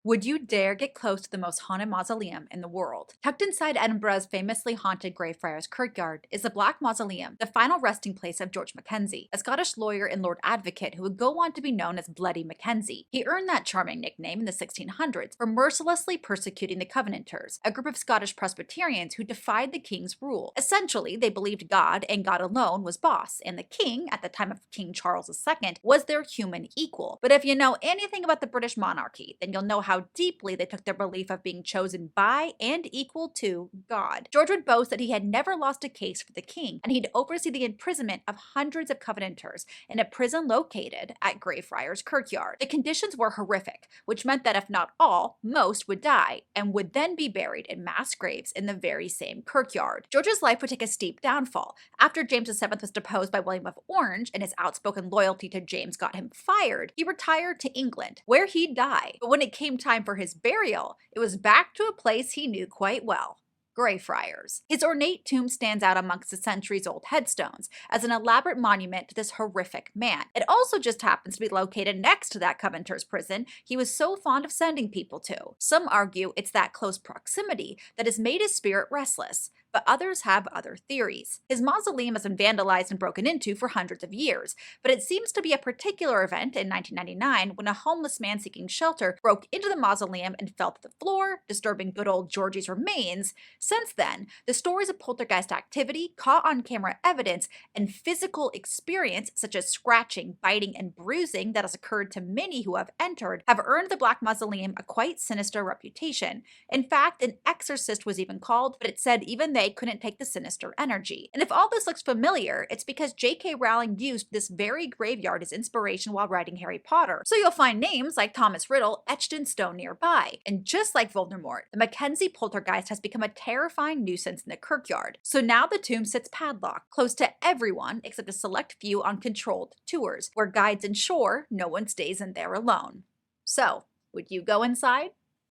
Would you dare get close to the most haunted mausoleum in the world? Tucked inside Edinburgh's famously haunted Greyfriars Kirkyard is the Black Mausoleum, the final resting place of George Mackenzie, a Scottish lawyer and Lord Advocate who would go on to be known as Bloody Mackenzie. He earned that charming nickname in the 1600s for mercilessly persecuting the Covenanters, a group of Scottish Presbyterians who defied the king's rule. Essentially, they believed God and God alone was boss, and the king, at the time of King Charles II, was their human equal. But if you know anything about the British monarchy, then you'll know how deeply they took their belief of being chosen by and equal to God. George would boast that he had never lost a case for the king, and he'd oversee the imprisonment of hundreds of Covenanters in a prison located at Greyfriars Kirkyard. The conditions were horrific, which meant that if not all, most would die, and would then be buried in mass graves in the very same kirkyard. George's life would take a steep downfall. After James VII was deposed by William of Orange and his outspoken loyalty to James got him fired, he retired to England, where he'd die. But when it came time for his burial, it was back to a place he knew quite well. Greyfriars. His ornate tomb stands out amongst the centuries-old headstones as an elaborate monument to this horrific man. It also just happens to be located next to that Covenanters prison he was so fond of sending people to. Some argue it's that close proximity that has made his spirit restless, but others have other theories. His mausoleum has been vandalized and broken into for hundreds of years, but it seems to be a particular event in 1999 when a homeless man seeking shelter broke into the mausoleum and fell to the floor, disturbing good old Georgie's remains. Since then, the stories of poltergeist activity, caught on camera evidence, and physical experience such as scratching, biting, and bruising that has occurred to many who have entered have earned the Black Mausoleum a quite sinister reputation. In fact, an exorcist was even called, but it said even they couldn't take the sinister energy. And if all this looks familiar, it's because J.K. Rowling used this very graveyard as inspiration while writing Harry Potter. So you'll find names like Thomas Riddle etched in stone nearby. And just like Voldemort, the Mackenzie poltergeist has become a terrifying nuisance in the kirkyard. So now the tomb sits padlocked, closed to everyone except a select few on controlled tours, where guides ensure no one stays in there alone. So, would you go inside?